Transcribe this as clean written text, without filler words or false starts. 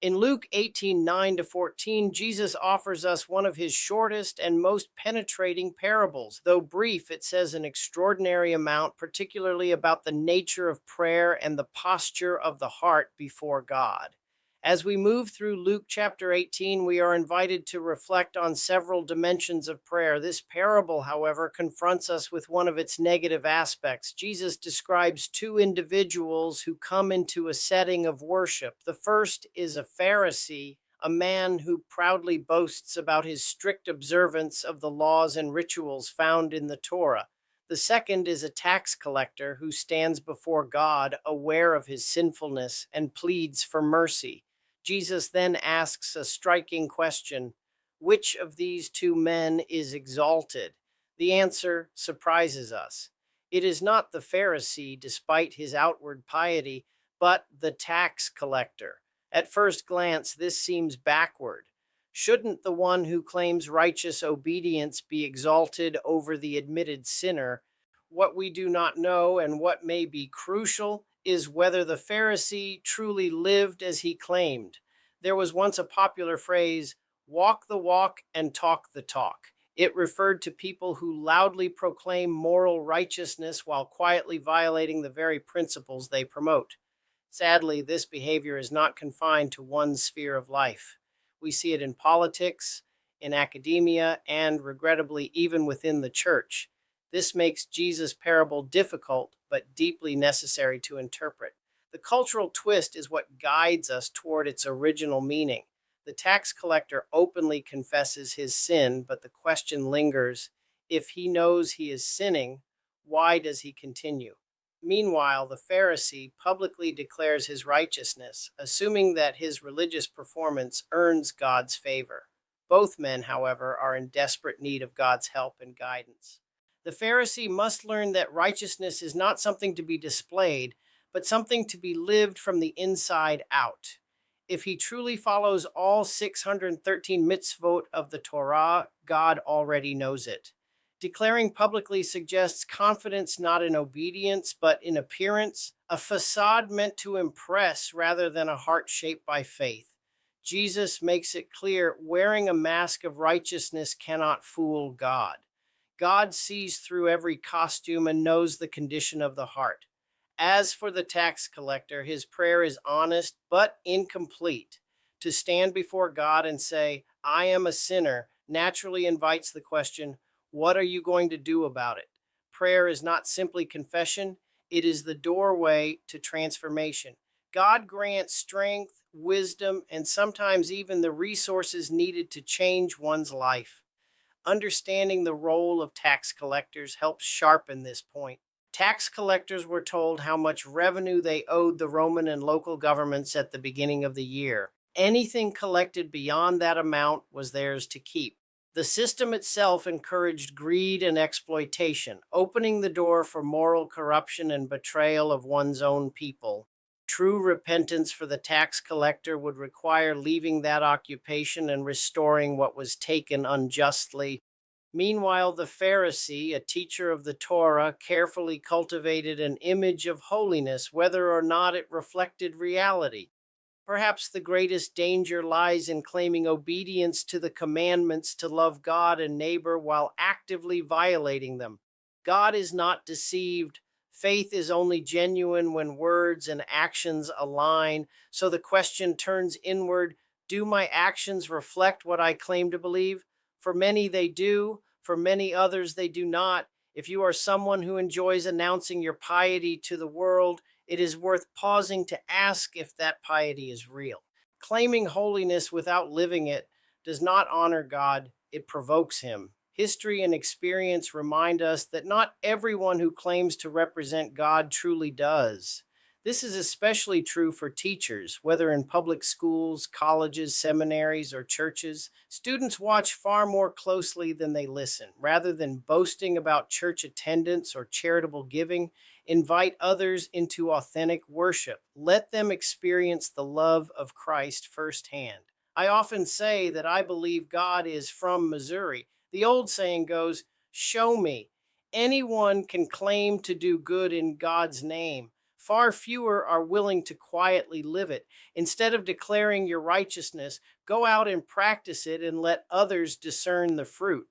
In Luke 18:9-14, Jesus offers us one of his shortest and most penetrating parables. Though brief, it says an extraordinary amount, particularly about the nature of prayer and the posture of the heart before God. As we move through Luke chapter 18, we are invited to reflect on several dimensions of prayer. This parable, however, confronts us with one of its negative aspects. Jesus describes two individuals who come into a setting of worship. The first is a Pharisee, a man who proudly boasts about his strict observance of the laws and rituals found in the Torah. The second is a tax collector who stands before God, aware of his sinfulness, and pleads for mercy. Jesus then asks a striking question: which of these two men is exalted? The answer surprises us. It is not the Pharisee, despite his outward piety, but the tax collector. At first glance, this seems backward. Shouldn't the one who claims righteous obedience be exalted over the admitted sinner? What we do not know, and what may be crucial, is whether the Pharisee truly lived as he claimed. There was once a popular phrase, walk the walk and talk the talk. It referred to people who loudly proclaim moral righteousness while quietly violating the very principles they promote. Sadly, this behavior is not confined to one sphere of life. We see it in politics, in academia, and regrettably, even within the church. This makes Jesus' parable difficult, but deeply necessary to interpret. The cultural twist is what guides us toward its original meaning. The tax collector openly confesses his sin, but the question lingers: if he knows he is sinning, why does he continue? Meanwhile, the Pharisee publicly declares his righteousness, assuming that his religious performance earns God's favor. Both men, however, are in desperate need of God's help and guidance. The Pharisee must learn that righteousness is not something to be displayed, but something to be lived from the inside out. If he truly follows all 613 mitzvot of the Torah, God already knows it. Declaring publicly suggests confidence not in obedience, but in appearance, a facade meant to impress rather than a heart shaped by faith. Jesus makes it clear wearing a mask of righteousness cannot fool God. God sees through every costume and knows the condition of the heart. As for the tax collector, his prayer is honest but incomplete. To stand before God and say, I am a sinner, naturally invites the question, what are you going to do about it? Prayer is not simply confession, it is the doorway to transformation. God grants strength, wisdom, and sometimes even the resources needed to change one's life. Understanding the role of tax collectors helps sharpen this point. Tax collectors were told how much revenue they owed the Roman and local governments at the beginning of the year. Anything collected beyond that amount was theirs to keep. The system itself encouraged greed and exploitation, opening the door for moral corruption and betrayal of one's own people. True repentance for the tax collector would require leaving that occupation and restoring what was taken unjustly. Meanwhile, the Pharisee, a teacher of the Torah, carefully cultivated an image of holiness, whether or not it reflected reality. Perhaps the greatest danger lies in claiming obedience to the commandments to love God and neighbor while actively violating them. God is not deceived. Faith is only genuine when words and actions align. So the question turns inward: do my actions reflect what I claim to believe? For many they do, for many others they do not. If you are someone who enjoys announcing your piety to the world, it is worth pausing to ask if that piety is real. Claiming holiness without living it does not honor God, it provokes him. History and experience remind us that not everyone who claims to represent God truly does. This is especially true for teachers, whether in public schools, colleges, seminaries, or churches. Students watch far more closely than they listen. Rather than boasting about church attendance or charitable giving, invite others into authentic worship. Let them experience the love of Christ firsthand. I often say that I believe God is from Missouri. The old saying goes, show me. Anyone can claim to do good in God's name. far fewer are willing to quietly live it. Instead of declaring your righteousness, go out and practice it and let others discern the fruit.